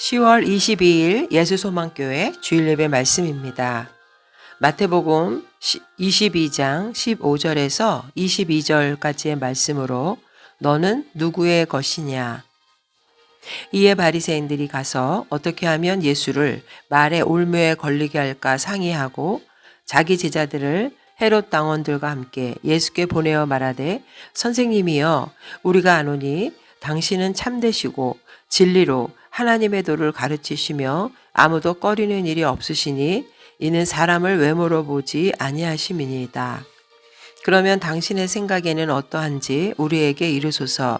10월 22일 예수소망교회 주일예배 말씀입니다. 마태복음 22장 15절에서 22절까지의 말씀으로 너는 누구의 것이냐. 이에 바리새인들이 가서 어떻게 하면 예수를 말의 올무에 걸리게 할까 상의하고 자기 제자들을 헤롯 당원들과 함께 예수께 보내어 말하되 선생님이여 우리가 아노니 당신은 참되시고 진리로 하나님의 도를 가르치시며 아무도 꺼리는 일이 없으시니 이는 사람을 외모로 보지 아니하심이니이다. 그러면 당신의 생각에는 어떠한지 우리에게 이르소서.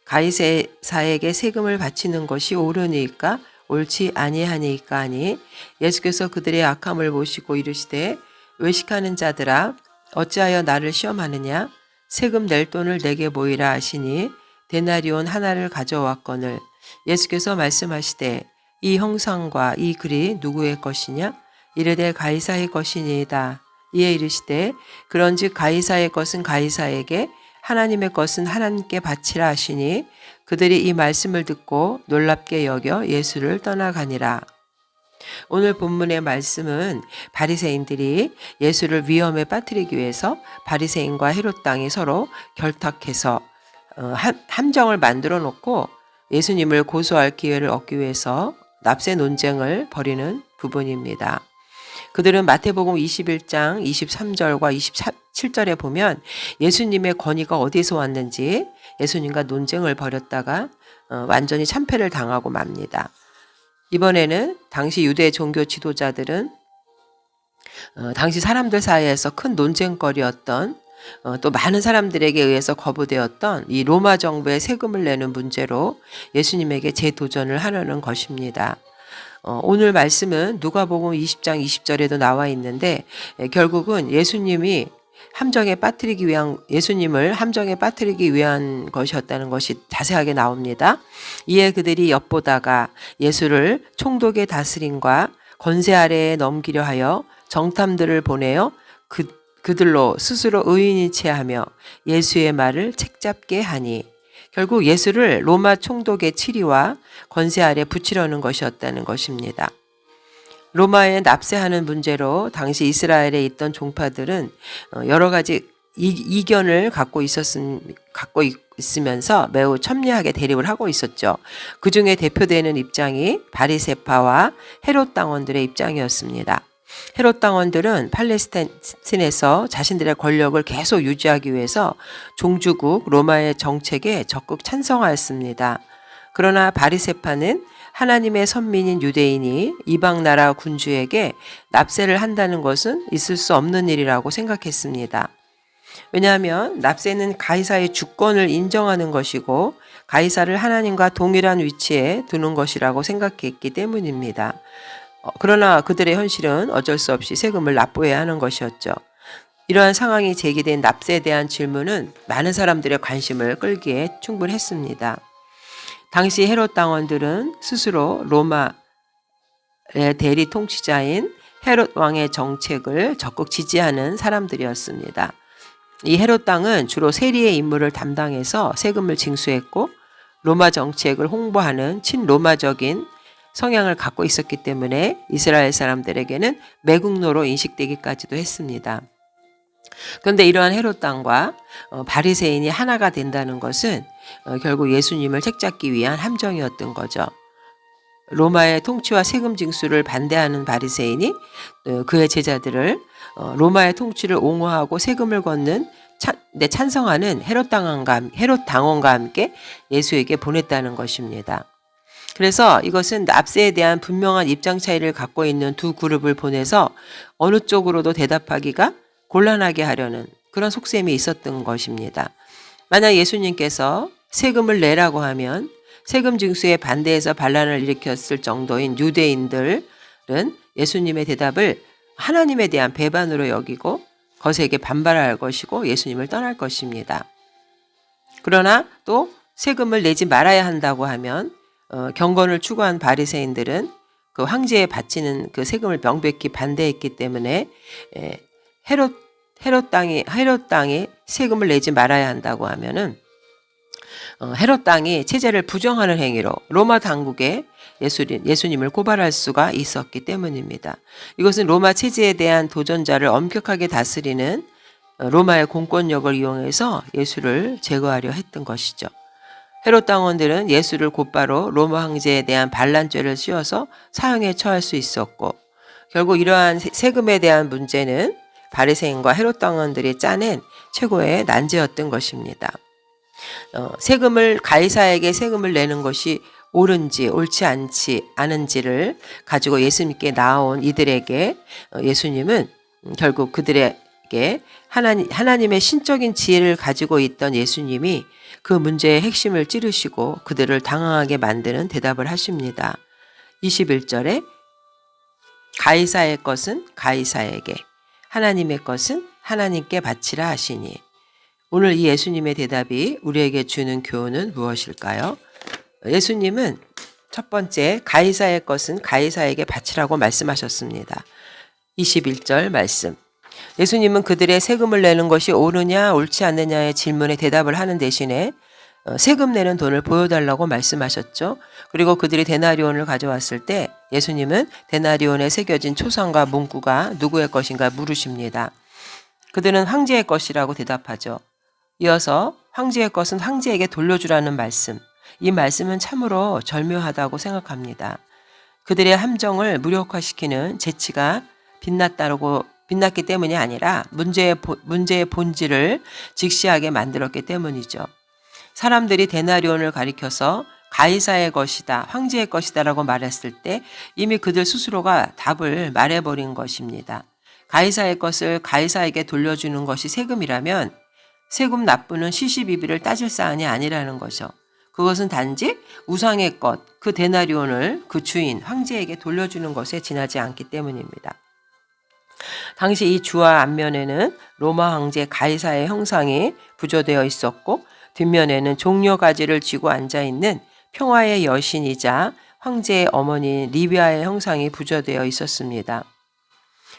가이사에게 세금을 바치는 것이 옳으니까 옳지 아니하니까 하니 예수께서 그들의 악함을 보시고 이르시되 외식하는 자들아 어찌하여 나를 시험하느냐. 세금 낼 돈을 내게 보이라 하시니 데나리온 하나를 가져왔거늘 예수께서 말씀하시되 이 형상과 이 글이 누구의 것이냐. 이르되 가이사의 것이니이다. 이에 이르시되 그런즉 가이사의 것은 가이사에게 하나님의 것은 하나님께 바치라 하시니 그들이 이 말씀을 듣고 놀랍게 여겨 예수를 떠나가니라. 오늘 본문의 말씀은 바리새인들이 예수를 위험에 빠뜨리기 위해서 바리새인과 헤롯 당이 서로 결탁해서 함정을 만들어 놓고 예수님을 고소할 기회를 얻기 위해서 납세 논쟁을 벌이는 부분입니다. 그들은 마태복음 21장 23절과 27절에 보면 예수님의 권위가 어디서 왔는지 예수님과 논쟁을 벌였다가 완전히 참패를 당하고 맙니다. 이번에는 당시 유대 종교 지도자들은 당시 사람들 사이에서 큰 논쟁거리였던 또 많은 사람들에게 의해서 거부되었던 이 로마 정부의 세금을 내는 문제로 예수님에게 재도전을 하려는 것입니다. 오늘 말씀은 누가복음 20장 20절에도 나와 있는데 결국은 예수님을 함정에 빠뜨리기 위한 것이었다는 것이 자세하게 나옵니다. 이에 그들이 엿보다가 예수를 총독의 다스림과 권세 아래에 넘기려 하여 정탐들을 보내어 그들로 스스로 의인이 체하며 예수의 말을 책잡게 하니 결국 예수를 로마 총독의 치리와 권세 아래 붙이려는 것이었다는 것입니다. 로마에 납세하는 문제로 당시 이스라엘에 있던 종파들은 여러 가지 이견을 갖고 있으면서 매우 첨예하게 대립을 하고 있었죠. 그 중에 대표되는 입장이 바리새파와 헤롯 당원들의 입장이었습니다. 헤롯 당원들은 팔레스타인에서 자신들의 권력을 계속 유지하기 위해서 종주국 로마의 정책에 적극 찬성하였습니다. 그러나 바리새파는 하나님의 선민인 유대인이 이방 나라 군주에게 납세를 한다는 것은 있을 수 없는 일이라고 생각했습니다. 왜냐하면 납세는 가이사의 주권을 인정하는 것이고 가이사를 하나님과 동일한 위치에 두는 것이라고 생각했기 때문입니다. 그러나 그들의 현실은 어쩔 수 없이 세금을 납부해야 하는 것이었죠. 이러한 상황이 제기된 납세에 대한 질문은 많은 사람들의 관심을 끌기에 충분했습니다. 당시 헤롯 당원들은 스스로 로마의 대리 통치자인 헤롯 왕의 정책을 적극 지지하는 사람들이었습니다. 이 헤롯 당은 주로 세리의 임무를 담당해서 세금을 징수했고 로마 정책을 홍보하는 친로마적인 성향을 갖고 있었기 때문에 이스라엘 사람들에게는 매국노로 인식되기까지도 했습니다. 그런데 이러한 헤롯 당과 바리새인이 하나가 된다는 것은 결국 예수님을 책잡기 위한 함정이었던 거죠. 로마의 통치와 세금 징수를 반대하는 바리새인이 그의 제자들을 로마의 통치를 옹호하고 세금을 걷는 찬성하는 헤롯 당원과 함께 예수에게 보냈다는 것입니다. 그래서 이것은 납세에 대한 분명한 입장 차이를 갖고 있는 두 그룹을 보내서 어느 쪽으로도 대답하기가 곤란하게 하려는 그런 속셈이 있었던 것입니다. 만약 예수님께서 세금을 내라고 하면 세금 징수에 반대해서 반란을 일으켰을 정도인 유대인들은 예수님의 대답을 하나님에 대한 배반으로 여기고 거세게 반발할 것이고 예수님을 떠날 것입니다. 그러나 또 세금을 내지 말아야 한다고 하면 경건을 추구한 바리새인들은 그 황제에 바치는 그 세금을 명백히 반대했기 때문에 헤롯 땅이 세금을 내지 말아야 한다고 하면은 헤롯 땅이 체제를 부정하는 행위로 로마 당국에 예수님을 고발할 수가 있었기 때문입니다. 이것은 로마 체제에 대한 도전자를 엄격하게 다스리는 로마의 공권력을 이용해서 예수를 제거하려 했던 것이죠. 헤롯 당원들은 예수를 곧바로 로마 황제에 대한 반란죄를 씌워서 사형에 처할 수 있었고, 결국 이러한 세금에 대한 문제는 바리새인과 헤롯 당원들이 짜낸 최고의 난제였던 것입니다. 가이사에게 세금을 내는 것이 옳은지 옳지 않은지를 가지고 예수님께 나온 이들에게 예수님은 결국 그들에게 하나님의 신적인 지혜를 가지고 있던 예수님이 그 문제의 핵심을 찌르시고 그들을 당황하게 만드는 대답을 하십니다. 21절에 가이사의 것은 가이사에게, 하나님의 것은 하나님께 바치라 하시니. 오늘 이 예수님의 대답이 우리에게 주는 교훈은 무엇일까요? 예수님은 첫 번째, 가이사의 것은 가이사에게 바치라고 말씀하셨습니다. 21절 말씀. 예수님은 그들의 세금을 내는 것이 옳으냐 옳지 않느냐의 질문에 대답을 하는 대신에 세금 내는 돈을 보여달라고 말씀하셨죠. 그리고 그들이 데나리온을 가져왔을 때 예수님은 데나리온에 새겨진 초상과 문구가 누구의 것인가 물으십니다. 그들은 황제의 것이라고 대답하죠. 이어서 황제의 것은 황제에게 돌려주라는 말씀. 이 말씀은 참으로 절묘하다고 생각합니다. 그들의 함정을 무력화시키는 재치가 빛났기 때문이 아니라 문제의 본질을 직시하게 만들었기 때문이죠. 사람들이 데나리온을 가리켜서 가이사의 것이다, 황제의 것이다라고 말했을 때 이미 그들 스스로가 답을 말해버린 것입니다. 가이사의 것을 가이사에게 돌려주는 것이 세금이라면 세금 납부는 시시비비를 따질 사안이 아니라는 거죠. 그것은 단지 우상의 것, 그 데나리온을 그 주인, 황제에게 돌려주는 것에 지나지 않기 때문입니다. 당시 이 주화 앞면에는 로마 황제 가이사의 형상이 부조되어 있었고, 뒷면에는 종려 가지를 쥐고 앉아있는 평화의 여신이자 황제의 어머니 리비아의 형상이 부조되어 있었습니다.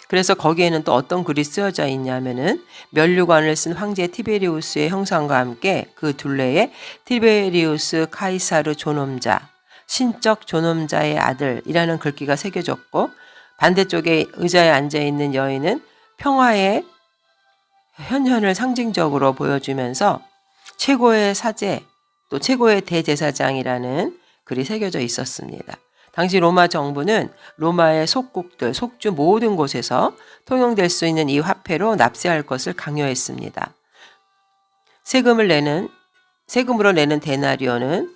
그래서 거기에는 또 어떤 글이 쓰여져 있냐면은 면류관을 쓴 황제 티베리우스의 형상과 함께 그 둘레에 티베리우스 카이사르 존엄자, 신적 존엄자의 아들이라는 글귀가 새겨졌고, 반대쪽에 의자에 앉아있는 여인은 평화의 현현을 상징적으로 보여주면서 최고의 사제, 또 최고의 대제사장이라는 글이 새겨져 있었습니다. 당시 로마 정부는 로마의 속국들, 속주 모든 곳에서 통용될 수 있는 이 화폐로 납세할 것을 강요했습니다. 세금으로 내는 데나리온은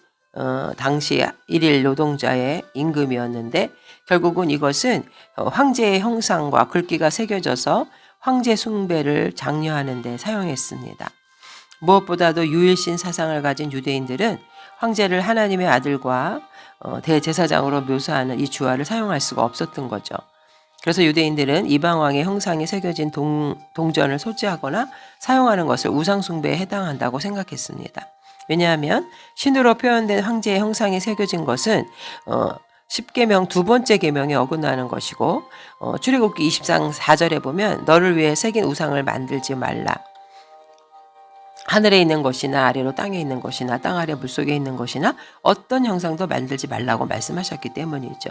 당시 일일 노동자의 임금이었는데, 결국은 이것은 황제의 형상과 글귀가 새겨져서 황제 숭배를 장려하는 데 사용했습니다. 무엇보다도 유일신 사상을 가진 유대인들은 황제를 하나님의 아들과 대제사장으로 묘사하는 이 주화를 사용할 수가 없었던 거죠. 그래서 유대인들은 이방왕의 형상이 새겨진 동전을 소지하거나 사용하는 것을 우상숭배에 해당한다고 생각했습니다. 왜냐하면 신으로 표현된 황제의 형상이 새겨진 것은 10계명 두 번째 계명에 어긋나는 것이고, 출애굽기 20장 4절에 보면 너를 위해 새긴 우상을 만들지 말라. 하늘에 있는 것이나 아래로 땅에 있는 것이나 땅 아래 물속에 있는 것이나 어떤 형상도 만들지 말라고 말씀하셨기 때문이죠.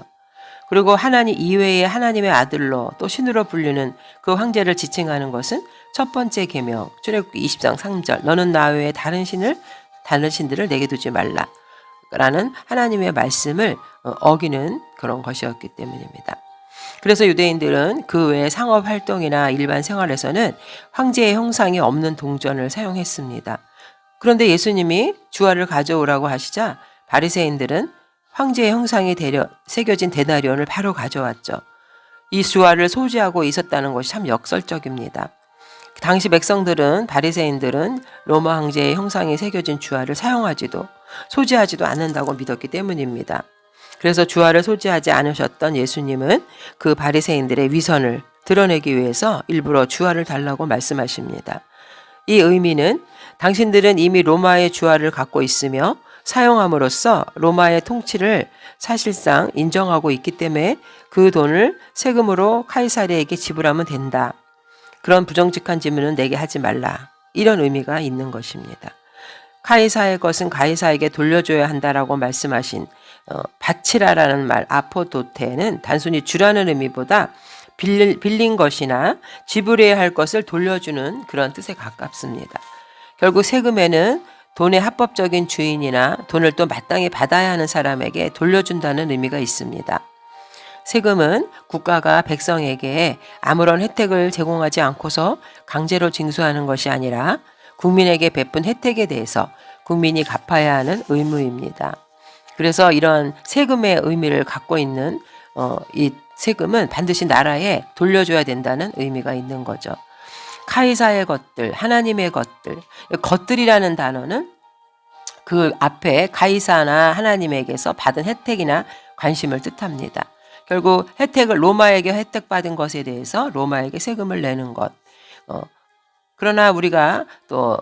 그리고 하나님 이외의 하나님의 아들로 또 신으로 불리는 그 황제를 지칭하는 것은 첫 번째 계명 출애굽기 20장 3절 너는 나 외에 다른 신들을 내게 두지 말라 라는 하나님의 말씀을 어기는 그런 것이었기 때문입니다. 그래서 유대인들은 그 외의 상업 활동이나 일반 생활에서는 황제의 형상이 없는 동전을 사용했습니다. 그런데 예수님이 주화를 가져오라고 하시자 바리새인들은 황제의 형상이 새겨진 데나리온을 바로 가져왔죠. 이 주화를 소지하고 있었다는 것이 참 역설적입니다. 당시 바리새인들은 로마 황제의 형상이 새겨진 주화를 소지하지도 않는다고 믿었기 때문입니다. 그래서 주화를 소지하지 않으셨던 예수님은 그 바리새인들의 위선을 드러내기 위해서 일부러 주화를 달라고 말씀하십니다. 이 의미는 당신들은 이미 로마의 주화를 갖고 있으며 사용함으로써 로마의 통치를 사실상 인정하고 있기 때문에 그 돈을 세금으로 카이사르에게 지불하면 된다. 그런 부정직한 질문은 내게 하지 말라. 이런 의미가 있는 것입니다. 카이사의 것은 카이사에게 돌려줘야 한다라고 말씀하신 바치라라는 말 아포도테는 단순히 주라는 의미보다 빌린 것이나 지불해야 할 것을 돌려주는 그런 뜻에 가깝습니다. 결국 세금에는 돈의 합법적인 주인이나 돈을 또 마땅히 받아야 하는 사람에게 돌려준다는 의미가 있습니다. 세금은 국가가 백성에게 아무런 혜택을 제공하지 않고서 강제로 징수하는 것이 아니라 국민에게 베푼 혜택에 대해서 국민이 갚아야 하는 의무입니다. 그래서 이런 세금의 의미를 갖고 있는 이 세금은 반드시 나라에 돌려줘야 된다는 의미가 있는 거죠. 카이사의 것들, 하나님의 것들, 것들이라는 단어는 그 앞에 카이사나 하나님에게서 받은 혜택이나 관심을 뜻합니다. 결국 로마에게 혜택받은 것에 대해서 로마에게 세금을 내는 것. 그러나 우리가 또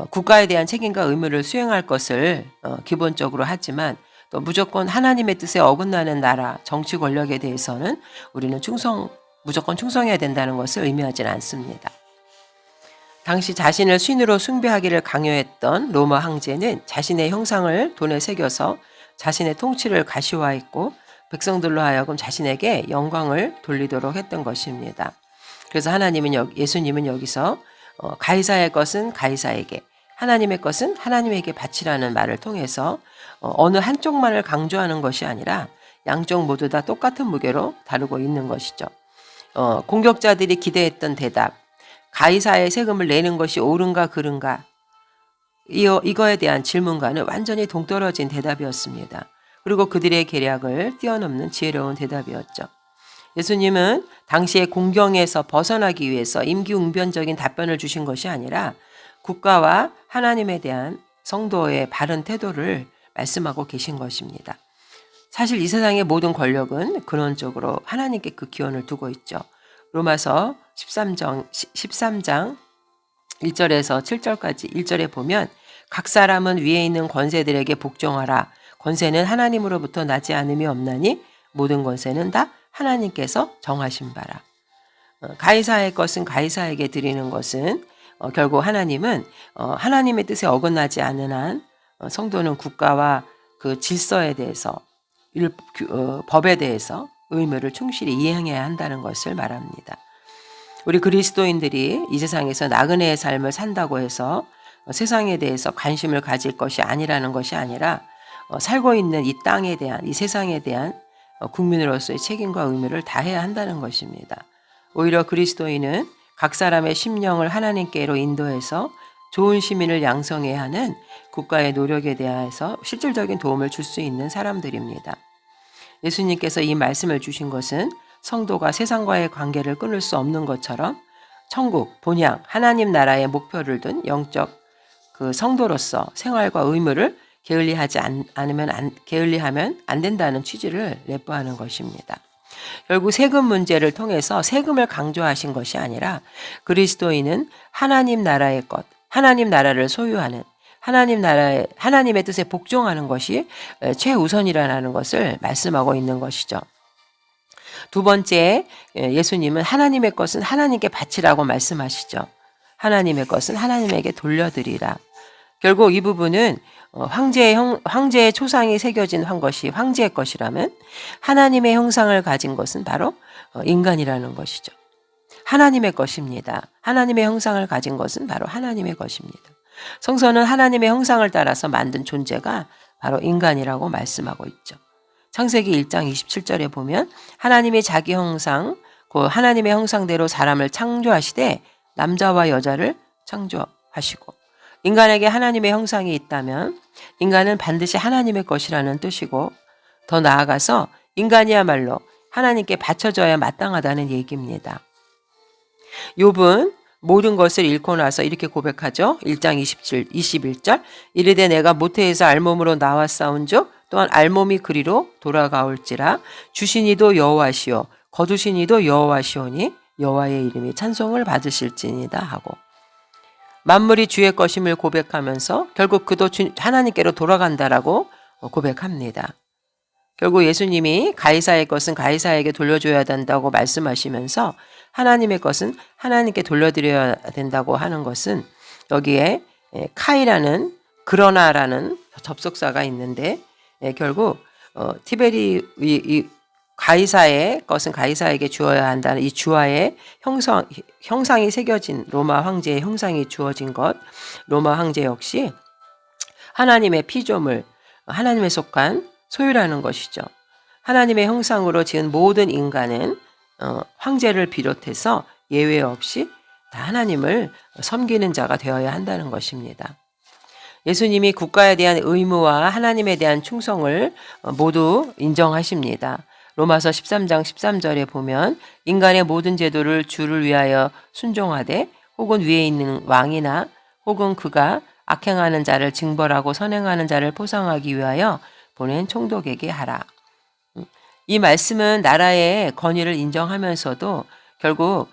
국가에 대한 책임과 의무를 수행할 것을 기본적으로 하지만 또 무조건 하나님의 뜻에 어긋나는 나라, 정치 권력에 대해서는 우리는 무조건 충성해야 된다는 것을 의미하지는 않습니다. 당시 자신을 신으로 숭배하기를 강요했던 로마 황제는 자신의 형상을 돈에 새겨서 자신의 통치를 가시화했고 백성들로 하여금 자신에게 영광을 돌리도록 했던 것입니다. 그래서 예수님은 여기서 가이사의 것은 가이사에게, 하나님의 것은 하나님에게 바치라는 말을 통해서 어느 한쪽만을 강조하는 것이 아니라 양쪽 모두 다 똑같은 무게로 다루고 있는 것이죠. 공격자들이 기대했던 대답, 가이사의 세금을 내는 것이 옳은가 그른가, 이거에 대한 질문과는 완전히 동떨어진 대답이었습니다. 그리고 그들의 계략을 뛰어넘는 지혜로운 대답이었죠. 예수님은 당시의 공경에서 벗어나기 위해서 임기응변적인 답변을 주신 것이 아니라 국가와 하나님에 대한 성도의 바른 태도를 말씀하고 계신 것입니다. 사실 이 세상의 모든 권력은 근원적으로 하나님께 그 기원을 두고 있죠. 로마서 13장 1절에서 7절까지 1절에 보면 각 사람은 위에 있는 권세들에게 복종하라. 권세는 하나님으로부터 나지 않음이 없나니 모든 권세는 다 하나님께서 정하신 바라. 가이사의 것은 가이사에게 드리는 것은 결국 하나님은 하나님의 뜻에 어긋나지 않은 한 성도는 국가와 그 질서에 대해서 법에 대해서 의무를 충실히 이행해야 한다는 것을 말합니다. 우리 그리스도인들이 이 세상에서 나그네의 삶을 산다고 해서 세상에 대해서 관심을 가질 것이 아니라는 것이 아니라 살고 있는 이 땅에 대한, 이 세상에 대한 국민으로서의 책임과 의무를 다해야 한다는 것입니다. 오히려 그리스도인은 각 사람의 심령을 하나님께로 인도해서 좋은 시민을 양성해야 하는 국가의 노력에 대해서 실질적인 도움을 줄 수 있는 사람들입니다. 예수님께서 이 말씀을 주신 것은 성도가 세상과의 관계를 끊을 수 없는 것처럼 천국, 본향, 하나님 나라의 목표를 둔 영적 그 성도로서 생활과 의무를 게을리하면 안 된다는 취지를 내포하는 것입니다. 결국 세금 문제를 통해서 세금을 강조하신 것이 아니라 그리스도인은 하나님 나라의 것, 하나님 나라를 소유하는 하나님의 뜻에 복종하는 것이 최우선이라는 것을 말씀하고 있는 것이죠. 두 번째, 예수님은 하나님의 것은 하나님께 바치라고 말씀하시죠. 하나님의 것은 하나님에게 돌려드리라. 결국 이 부분은 황제의 초상이 새겨진 것이 황제의 것이라면 하나님의 형상을 가진 것은 바로 인간이라는 것이죠. 하나님의 것입니다. 하나님의 형상을 가진 것은 바로 하나님의 것입니다. 성서는 하나님의 형상을 따라서 만든 존재가 바로 인간이라고 말씀하고 있죠. 창세기 1장 27절에 보면 하나님이 자기 형상, 그 하나님의 형상대로 사람을 창조하시되 남자와 여자를 창조하시고, 인간에게 하나님의 형상이 있다면 인간은 반드시 하나님의 것이라는 뜻이고, 더 나아가서 인간이야말로 하나님께 바쳐져야 마땅하다는 얘기입니다. 욥은 모든 것을 잃고 나서 이렇게 고백하죠. 1장 21절 이르되 내가 모태에서 알몸으로 나왔사온즉 또한 알몸이 그리로 돌아가올지라 주신 이도 여호와시오 거두신 이도 여호와시오니 여호와의 이름이 찬송을 받으실지니이다 하고, 만물이 주의 것임을 고백하면서 결국 그도 하나님께로 돌아간다라고 고백합니다. 결국 예수님이 가이사의 것은 가이사에게 돌려줘야 된다고 말씀하시면서 하나님의 것은 하나님께 돌려드려야 된다고 하는 것은 여기에 카이라는 그러나라는 접속사가 있는데 결국 티베리 이 가이사의 것은 가이사에게 주어야 한다는 이 주어의 형상이 새겨진 로마 황제의 형상이 주어진 것, 로마 황제 역시 하나님의 피조물, 하나님에 속한 소유라는 것이죠. 하나님의 형상으로 지은 모든 인간은 황제를 비롯해서 예외 없이 다 하나님을 섬기는 자가 되어야 한다는 것입니다. 예수님이 국가에 대한 의무와 하나님에 대한 충성을 모두 인정하십니다. 로마서 13장 13절에 보면 인간의 모든 제도를 주를 위하여 순종하되 혹은 위에 있는 왕이나 혹은 그가 악행하는 자를 징벌하고 선행하는 자를 포상하기 위하여 보낸 총독에게 하라. 이 말씀은 나라의 권위를 인정하면서도 결국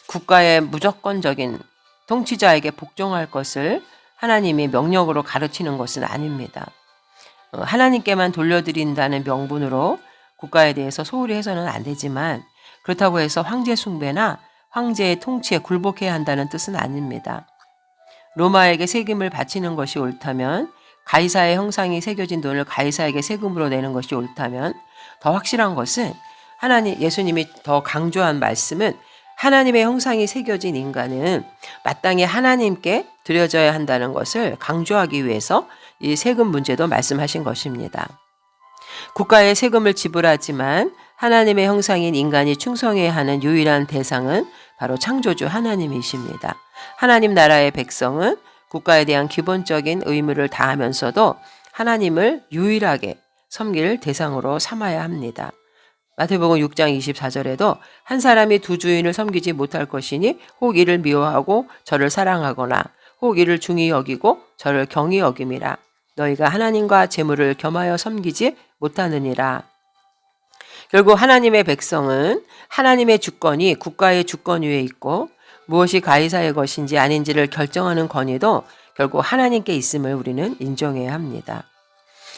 국가의 무조건적인 통치자에게 복종할 것을 하나님이 명령으로 가르치는 것은 아닙니다. 하나님께만 돌려드린다는 명분으로 국가에 대해서 소홀히 해서는 안 되지만 그렇다고 해서 황제 숭배나 황제의 통치에 굴복해야 한다는 뜻은 아닙니다. 로마에게 세금을 바치는 것이 옳다면 가이사의 형상이 새겨진 돈을 가이사에게 세금으로 내는 것이 옳다면 더 확실한 것은 예수님이 더 강조한 말씀은 하나님의 형상이 새겨진 인간은 마땅히 하나님께 드려져야 한다는 것을 강조하기 위해서 이 세금 문제도 말씀하신 것입니다. 국가에 세금을 지불하지만 하나님의 형상인 인간이 충성해야 하는 유일한 대상은 바로 창조주 하나님이십니다. 하나님 나라의 백성은 국가에 대한 기본적인 의무를 다하면서도 하나님을 유일하게 섬길 대상으로 삼아야 합니다. 마태복음 6장 24절에도 한 사람이 두 주인을 섬기지 못할 것이니 혹 이를 미워하고 저를 사랑하거나 혹 이를 중히 여기고 저를 경히 여김이라. 너희가 하나님과 재물을 겸하여 섬기지 못하느니라. 결국 하나님의 백성은 하나님의 주권이 국가의 주권 위에 있고 무엇이 가이사의 것인지 아닌지를 결정하는 권위도 결국 하나님께 있음을 우리는 인정해야 합니다.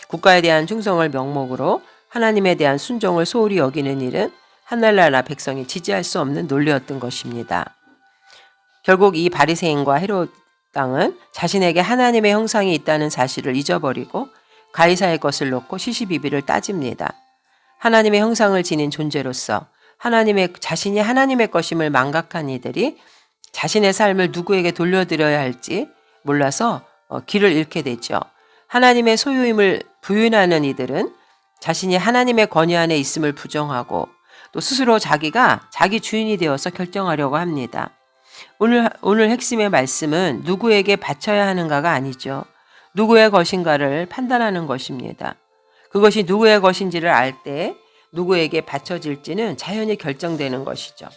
국가에 대한 충성을 명목으로 하나님에 대한 순종을 소홀히 여기는 일은 하늘나라 백성이 지지할 수 없는 논리였던 것입니다. 결국 이 바리새인과 헤롯 땅은 자신에게 하나님의 형상이 있다는 사실을 잊어버리고 가이사의 것을 놓고 시시비비를 따집니다. 하나님의 형상을 지닌 존재로서 자신이 하나님의 것임을 망각한 이들이 자신의 삶을 누구에게 돌려드려야 할지 몰라서 길을 잃게 되죠. 하나님의 소유임을 부인하는 이들은 자신이 하나님의 권위 안에 있음을 부정하고 또 스스로 자기가 자기 주인이 되어서 결정하려고 합니다. 오늘 핵심의 말씀은 누구에게 바쳐야 하는가가 아니죠. 누구의 것인가를 판단하는 것입니다. 그것이 누구의 것인지를 알 때 누구에게 바쳐질지는 자연히 결정되는 것이죠.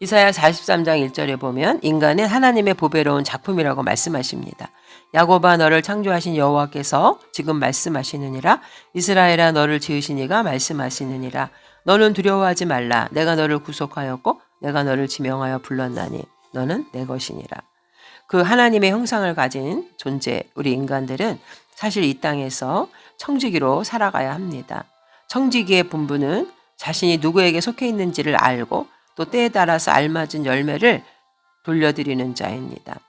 이사야 43장 1절에 보면 인간은 하나님의 보배로운 작품이라고 말씀하십니다. 야곱아 너를 창조하신 여호와께서 지금 말씀하시느니라. 이스라엘아 너를 지으신 이가 말씀하시느니라. 너는 두려워하지 말라. 내가 너를 구속하였고 내가 너를 지명하여 불렀나니 너는 내 것이니라. 그 하나님의 형상을 가진 존재 우리 인간들은 사실 이 땅에서 청지기로 살아가야 합니다. 청지기의 본분은 자신이 누구에게 속해 있는지를 알고 또 때에 따라서 알맞은 열매를 돌려드리는 자입니다.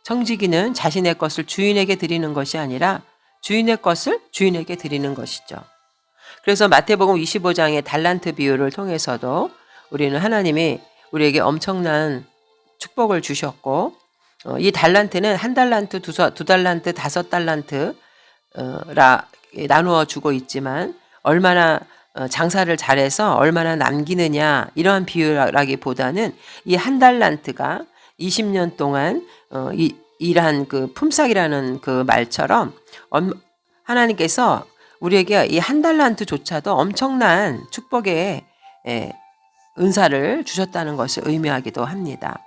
청지기는 자신의 것을 주인에게 드리는 것이 아니라 주인의 것을 주인에게 드리는 것이죠. 그래서 마태복음 25장의 달란트 비유를 통해서도 우리는 하나님이 우리에게 엄청난 축복을 주셨고 이 달란트는 한 달란트, 두 달란트, 5달란트 나누어 주고 있지만 얼마나 장사를 잘해서 얼마나 남기느냐 이러한 비유라기보다는 이 한 달란트가 20년 동안 일한 그 품삯이라는 그 말처럼 하나님께서 우리에게 이 한 달란트조차도 엄청난 축복의 은사를 주셨다는 것을 의미하기도 합니다.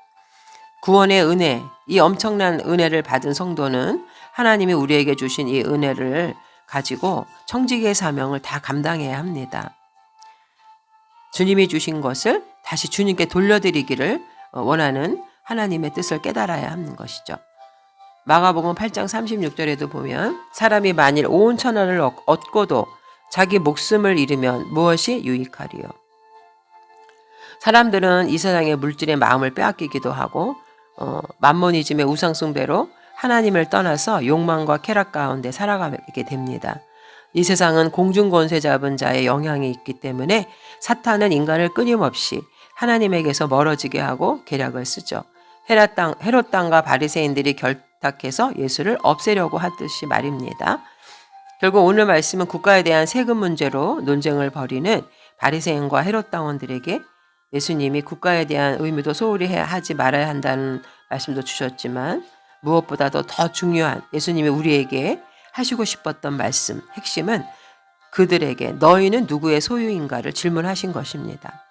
구원의 은혜, 이 엄청난 은혜를 받은 성도는 하나님이 우리에게 주신 이 은혜를 가지고 청지기의 사명을 다 감당해야 합니다. 주님이 주신 것을 다시 주님께 돌려드리기를 원하는 하나님의 뜻을 깨달아야 하는 것이죠. 마가복음 8장 36절에도 보면 사람이 만일 온 천하를 얻고도 자기 목숨을 잃으면 무엇이 유익하리요. 사람들은 이 세상의 물질에 마음을 빼앗기기도 하고 만모니즘의 우상숭배로 하나님을 떠나서 욕망과 쾌락 가운데 살아가게 됩니다. 이 세상은 공중권세 잡은 자의 영향이 있기 때문에 사탄은 인간을 끊임없이 하나님에게서 멀어지게 하고 계략을 쓰죠. 헤롯 땅과 바리새인들이 결탁해서 예수를 없애려고 하듯이 말입니다. 결국 오늘 말씀은 국가에 대한 세금 문제로 논쟁을 벌이는 바리새인과 헤롯 당원들에게 예수님이 국가에 대한 의무도 소홀히 하지 말아야 한다는 말씀도 주셨지만 무엇보다도 더 중요한 예수님이 우리에게 하시고 싶었던 말씀, 핵심은 그들에게 너희는 누구의 소유인가를 질문하신 것입니다.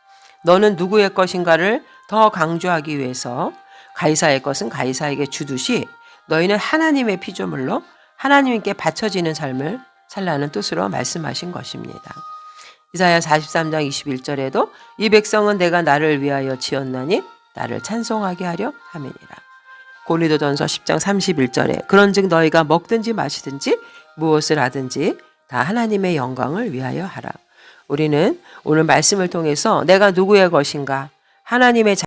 너는 누구의 것인가를 더 강조하기 위해서 가이사의 것은 가이사에게 주듯이 너희는 하나님의 피조물로 하나님께 바쳐지는 삶을 살라는 뜻으로 말씀하신 것입니다. 이사야 43장 21절에도 이 백성은 내가 나를 위하여 지었나니 나를 찬송하게 하려 함이니라. 고린도전서 10장 31절에 그런즉 너희가 먹든지 마시든지 무엇을 하든지 다 하나님의 영광을 위하여 하라. 우리는 오늘 말씀을 통해서 내가 누구의 것인가, 하나님의